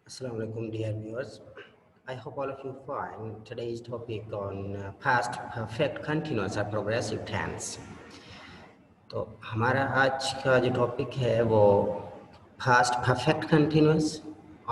Assalamu alaikum, dear viewers. I hope all of you fine. Today's topic on past perfect continuous or progressive tense. तो हमारा आज का जो topic है वो past perfect continuous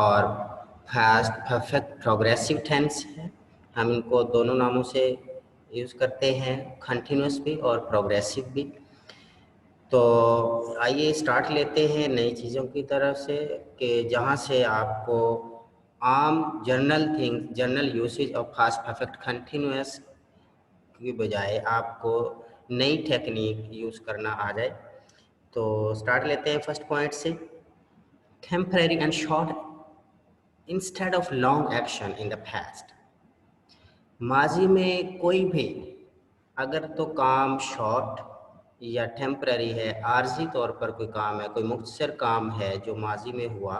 और past perfect progressive tense है. हम इनको दोनों नामों से यूज़ करते हैं, continuous भी और progressive भी. तो आइए स्टार्ट लेते हैं नई चीज़ों की तरफ से कि जहाँ से आपको आम general usage of past perfect continuous की बजाय आपको नई टेक्निक यूज़ करना आ जाए. तो स्टार्ट लेते हैं फर्स्ट पॉइंट से. Temporary and short instead of long action in the past. माजी में कोई भी अगर तो काम शॉर्ट या टेम्पररी है, आर्जी तौर पर कोई काम है, कोई मुख्तसर काम है जो माजी में हुआ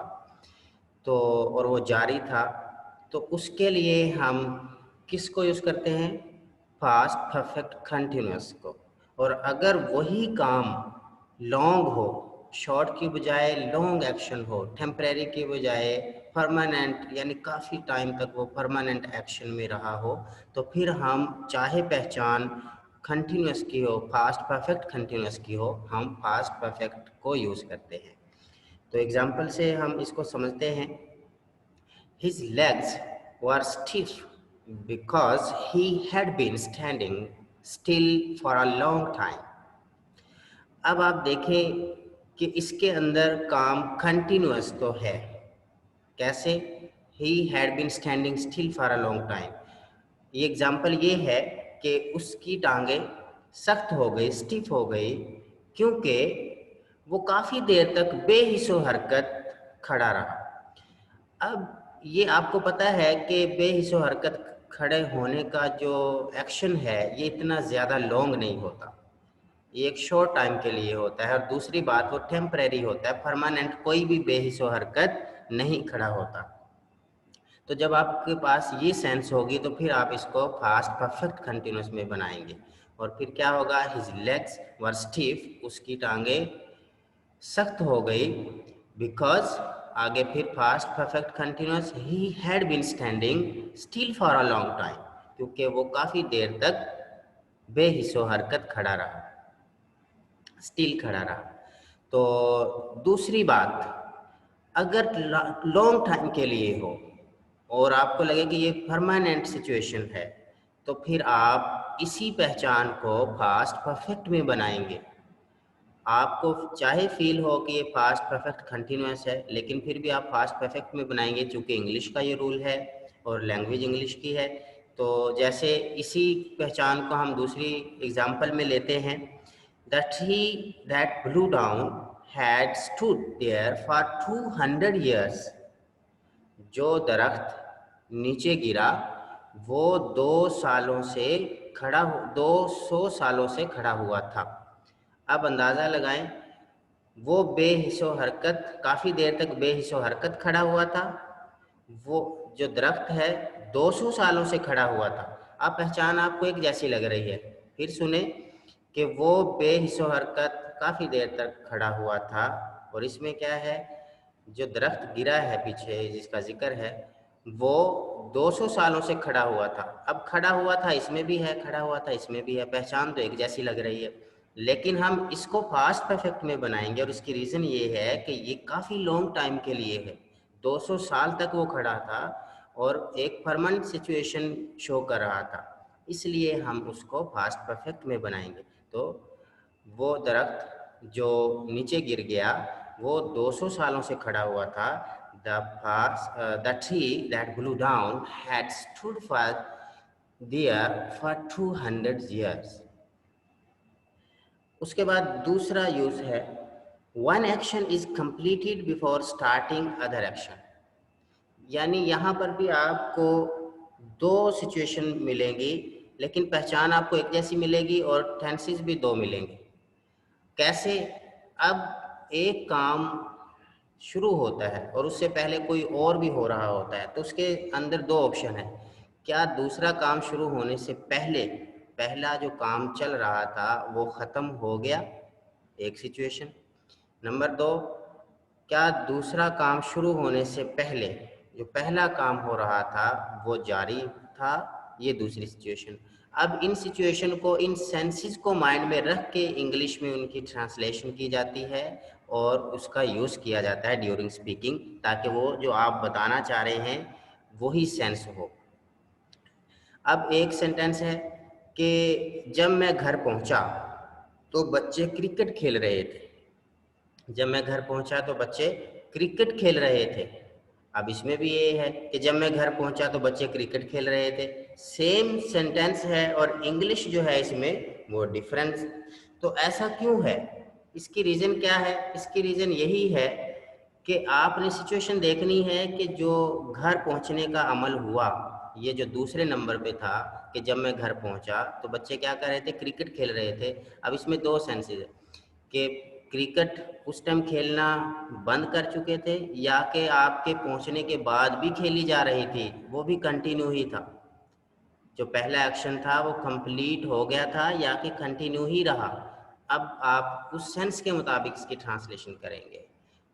तो और वो जारी था, तो उसके लिए हम किसको यूज़ करते हैं? पास्ट परफेक्ट कंटिन्यूअस को. और अगर वही काम लॉन्ग हो, शॉर्ट की बजाय लॉन्ग एक्शन हो, टेम्परेरी की बजाय परमानेंट यानी काफ़ी टाइम तक वो परमानेंट एक्शन में रहा हो, तो फिर हम चाहे पहचान कंटिन्यूअस की हो, पास्ट परफेक्ट कंटिन्यूअस की हो, हम पास्ट परफेक्ट को यूज़ करते हैं. तो एग्जाम्पल से हम इसको समझते हैं. His legs were stiff because he had been standing still for a long time. अब आप देखें कि इसके अंदर काम कंटिन्यूअस तो है. कैसे? He had been standing still for a long time. ये एग्जाम्पल ये है कि उसकी टांगें सख्त हो गई, स्टिफ हो गई, क्योंकि वो काफ़ी देर तक बेहिस्सो हरकत खड़ा रहा. अब ये आपको पता है कि बेहिस्सो हरकत खड़े होने का जो एक्शन है ये इतना ज़्यादा लॉन्ग नहीं होता, ये एक शॉर्ट टाइम के लिए होता है. और दूसरी बात वो टेम्परेरी होता है, परमानेंट कोई भी बेहिस्सो हरकत नहीं खड़ा होता. तो जब आपके पास ये सेंस होगी तो फिर आप इसको फास्ट परफेक्ट कंटिन्यूअस में बनाएंगे. और फिर क्या होगा? हिज लेग्स वर स्टिफ, उसकी टांगें सख्त हो गई, बिकॉज आगे फिर फास्ट परफेक्ट कंटिन्यूअस ही had been standing still for a long time, क्योंकि वो काफ़ी देर तक बेहिस्सो हरकत खड़ा रहा, स्टिल खड़ा रहा. तो दूसरी बात, अगर लॉन्ग टाइम के लिए हो और आपको लगे कि ये परमानेंट सिचुएशन है, तो फिर आप इसी पहचान को फास्ट परफेक्ट में बनाएंगे. आपको चाहे फील हो कि ये फास्ट परफेक्ट कंटिन्यूअस है, लेकिन फिर भी आप फास्ट परफेक्ट में बनाएंगे, चूँकि इंग्लिश का ये रूल है और लैंग्वेज इंग्लिश की है. तो जैसे इसी पहचान को हम दूसरी एग्जांपल में लेते हैं. The tree that blew down had stood there for 200 years. जो दरख्त नीचे गिरा वो 200 सालों से खड़ा हुआ था. अब अंदाज़ा लगाएं, वो बेहिस्सो हरकत, काफ़ी देर तक बेहिस्सो हरकत खड़ा हुआ था. वो जो दरख्त है 200 सालों से खड़ा हुआ था. अब पहचान आपको एक जैसी लग रही है. फिर सुने कि वो बेहिस्सो हरकत काफ़ी देर तक खड़ा हुआ था, और इसमें क्या है, जो दरख्त गिरा है पीछे जिसका जिक्र है वो 200 सालों से खड़ा हुआ था. अब खड़ा हुआ था इसमें भी है, खड़ा हुआ था इसमें भी है, पहचान तो एक जैसी लग रही है, लेकिन हम इसको फास्ट परफेक्ट में बनाएंगे. और इसकी रीज़न ये है कि ये काफ़ी लॉन्ग टाइम के लिए है, 200 साल तक वो खड़ा था और एक परमानेंट सिचुएशन शो कर रहा था, इसलिए हम उसको फास्ट परफेक्ट में बनाएंगे. तो वो दरख्त जो नीचे गिर गया वो 200 सालों से खड़ा हुआ था. The tree that blew down had stood there for 200 years. उसके बाद दूसरा यूज है, one action is completed before starting other action. यानी यहाँ पर भी आपको दो सिचुएशन मिलेंगी, लेकिन पहचान आपको एक जैसी मिलेगी और टेंसेस भी दो मिलेंगे. कैसे? अब एक काम शुरू होता है और उससे पहले कोई और भी हो रहा होता है, तो उसके अंदर दो ऑप्शन है. क्या दूसरा काम शुरू होने से पहले पहला जो काम चल रहा था वो ख़त्म हो गया? एक सिचुएशन. नंबर दो, क्या दूसरा काम शुरू होने से पहले जो पहला काम हो रहा था वो जारी था, ये दूसरी सिचुएशन। अब इन सिचुएशन को, इन सेंसेस को माइंड में रख के इंग्लिश में उनकी ट्रांसलेशन की जाती है और उसका यूज़ किया जाता है ड्यूरिंग स्पीकिंग, ताकि वो जो आप बताना चाह रहे हैं वही सेंस हो। अब एक सेंटेंस है कि जब मैं घर पहुंचा तो बच्चे क्रिकेट खेल रहे थे। जब मैं घर पहुंचा तो बच्चे क्रिकेट खेल रहे थे। अब इसमें भी ये है कि जब मैं घर पहुंचा तो बच्चे क्रिकेट खेल रहे थे। सेम सेंटेंस है और इंग्लिश जो है इसमें वो डिफरेंस। तो ऐसा क्यों है? इसकी रीज़न क्या है? इसकी रीज़न यही है कि आपने सिचुएशन देखनी है कि जो घर पहुंचने का अमल हुआ, ये जो दूसरे नंबर पे था कि जब मैं घर पहुंचा तो बच्चे क्या कर रहे थे? क्रिकेट खेल रहे थे। अब इसमें दो सेंसेस है कि क्रिकेट उस टाइम खेलना बंद कर चुके थे या कि आपके पहुंचने के बाद भी खेली जा रही थी, वो भी कंटिन्यू ही था। जो पहला एक्शन था वो कंप्लीट हो गया था या कि कंटिन्यू ही रहा। अब आप उस सेंस के मुताबिक इसकी ट्रांसलेशन करेंगे।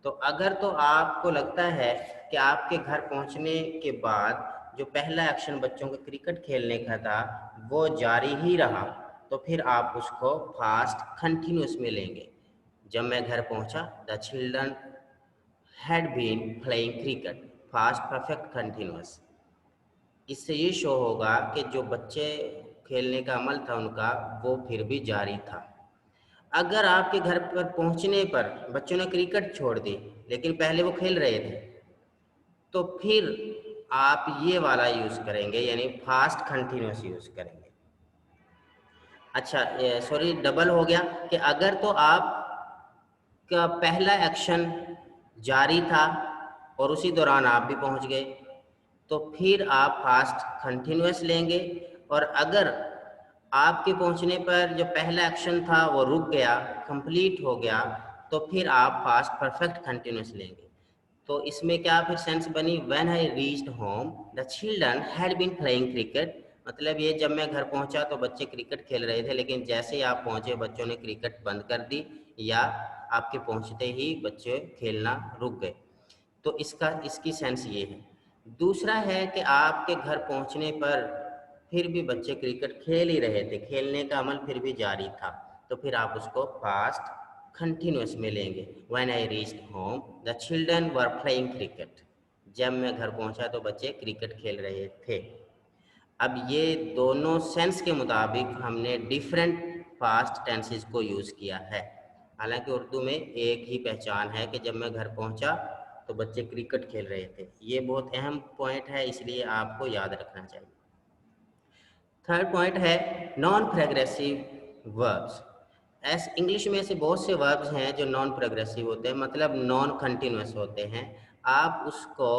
तो अगर तो आपको लगता है कि आपके घर पहुंचने के बाद जो पहला एक्शन बच्चों के क्रिकेट खेलने का था वो जारी ही रहा, तो फिर आप उसको फास्ट कंटिन्यूस में लेंगे। जब मैं घर पहुंचा, the children had been playing cricket, past perfect continuous. इससे ये शो होगा कि जो बच्चे खेलने का अमल था उनका वो फिर भी जारी था। अगर आपके घर पर पहुंचने पर बच्चों ने क्रिकेट छोड़ दी लेकिन पहले वो खेल रहे थे, तो फिर आप ये वाला यूज़ करेंगे, यानी फास्ट कंटिन्यूस यूज़ करेंगे। अच्छा, सॉरी, डबल हो गया कि अगर तो आप का पहला एक्शन जारी था और उसी दौरान आप भी पहुंच गए, तो फिर आप फास्ट कंटिन्यूस लेंगे। और अगर आपके पहुंचने पर जो पहला एक्शन था वो रुक गया, कंप्लीट हो गया, तो फिर आप फास्ट परफेक्ट कंटिन्यूस लेंगे। तो इसमें क्या फिर सेंस बनी? When I reached home the children had been playing cricket. मतलब ये जब मैं घर पहुंचा तो बच्चे क्रिकेट खेल रहे थे, लेकिन जैसे ही आप पहुंचे बच्चों ने क्रिकेट बंद कर दी या आपके पहुंचते ही बच्चे खेलना रुक गए। तो इसकी सेंस ये है। दूसरा है कि आपके घर पहुंचने पर फिर भी बच्चे क्रिकेट खेल ही रहे थे, खेलने का अमल फिर भी जारी था, तो फिर आप उसको पास्ट कंटिन्यूस में लेंगे। When I reached home the children were playing cricket. जब मैं घर पहुंचा तो बच्चे क्रिकेट खेल रहे थे। अब ये दोनों सेंस के मुताबिक हमने डिफरेंट पास्ट टेंसेस को यूज़ किया है। हालांकि उर्दू में एक ही पहचान है कि जब मैं घर पहुंचा तो बच्चे क्रिकेट खेल रहे थे। ये बहुत अहम पॉइंट है, इसलिए आपको याद रखना चाहिए। थर्ड पॉइंट है नॉन प्रोग्रेसिव वर्ब्स। ऐसे इंग्लिश में ऐसे बहुत से वर्ब्स हैं जो नॉन प्रोग्रेसिव होते हैं, मतलब नॉन कंटिन्यूस होते हैं। आप उसको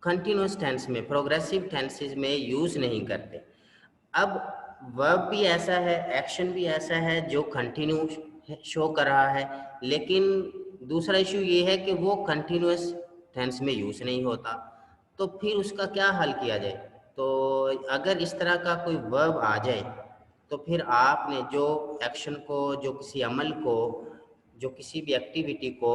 कंटिन्यूस टेंस में, प्रोग्रेसिव टेंसेस में यूज़ नहीं करते। अब वर्ब भी ऐसा है, एक्शन भी ऐसा है जो कंटिन्यू शो कर रहा है, लेकिन दूसरा इशू ये है कि वो कंटिन्यूस टेंस में यूज़ नहीं होता। तो फिर उसका क्या हल किया जाए? तो अगर इस तरह का कोई वर्ब आ जाए तो फिर आपने जो एक्शन को, जो किसी अमल को, जो किसी भी एक्टिविटी को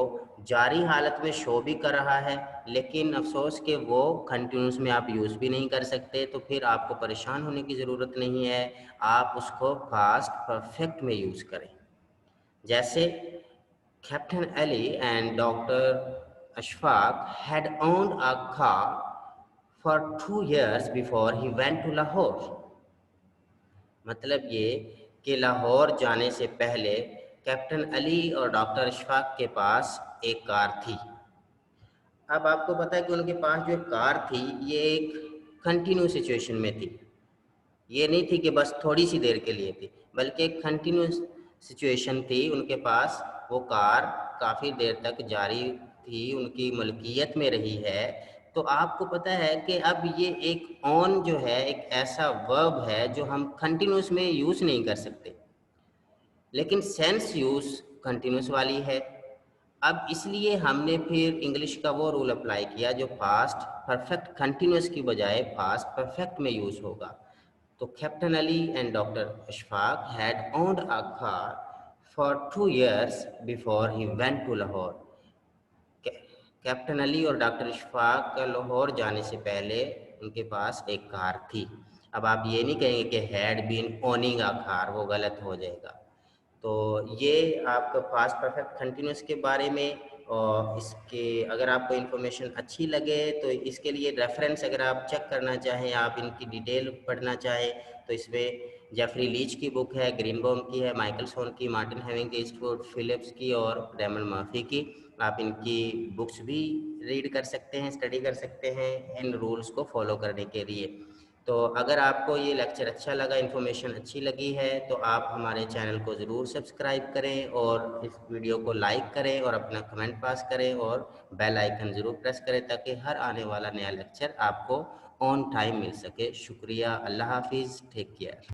जारी हालत में शो भी कर रहा है, लेकिन अफसोस कि वो कंटिन्यूस में आप यूज़ भी नहीं कर सकते, तो फिर आपको परेशान होने की ज़रूरत नहीं है। आप उसको पास्ट परफेक्ट में यूज़ करें। जैसे Captain Ali and Doctor Ashfaq had owned a car for 2 years before he went to Lahore. मतलब ये कि लाहौर जाने से पहले कैप्टन अली और डॉक्टर अशफाक के पास एक कार थी। अब आपको पता है कि उनके पास जो कार थी ये एक कंटिन्यू सिचुएशन में थी। ये नहीं थी कि बस थोड़ी सी देर के लिए थी, बल्कि एक कंटिन्यूस सिचुएशन थी उनके पास। वो कार काफ़ी देर तक जारी थी, उनकी मलकियत में रही है। तो आपको पता है कि अब ये एक ऑन जो है एक ऐसा वर्ब है जो हम कंटिन्यूस में यूज़ नहीं कर सकते, लेकिन सेंस यूज़ कंटिन्यूस वाली है। अब इसलिए हमने फिर इंग्लिश का वो रूल अप्लाई किया जो पास्ट परफेक्ट कंटिन्यूस की बजाय पास्ट परफेक्ट में यूज़ होगा। तो Captain Ali and Doctor Ashfaq had owned a car for 2 years before he went to Lahore. Captain Ali और डॉक्टर इशफाक का लाहौर जाने से पहले उनके पास एक कार थी। अब आप ये नहीं कहेंगे कि had been owning a car, वो गलत हो जाएगा। तो ये आपका पास्ट परफेक्ट कंटिन्यूस के बारे में, और इसके अगर आपको इन्फॉर्मेशन अच्छी लगे तो इसके लिए रेफरेंस अगर आप चेक करना चाहें, आप इनकी डिटेल पढ़ना चाहें, तो इसमें जेफरी लीच की बुक है, ग्रीनबॉम की है, माइकल सोन की, मार्टिन हेमिंग, ईस्टवुड फिलिप्स की और रेमन मर्फी की। आप इनकी बुक्स भी रीड कर सकते हैं, स्टडी कर सकते हैं इन रूल्स को फॉलो करने के लिए। तो अगर आपको ये लेक्चर अच्छा लगा, इन्फॉर्मेशन अच्छी लगी है, तो आप हमारे चैनल को ज़रूर सब्सक्राइब करें और इस वीडियो को लाइक करें और अपना कमेंट पास करें और बेल आइकन ज़रूर प्रेस करें ताकि हर आने वाला नया लेक्चर आपको ऑन टाइम मिल सके। शुक्रिया, अल्लाह हाफिज़, टेक केयर।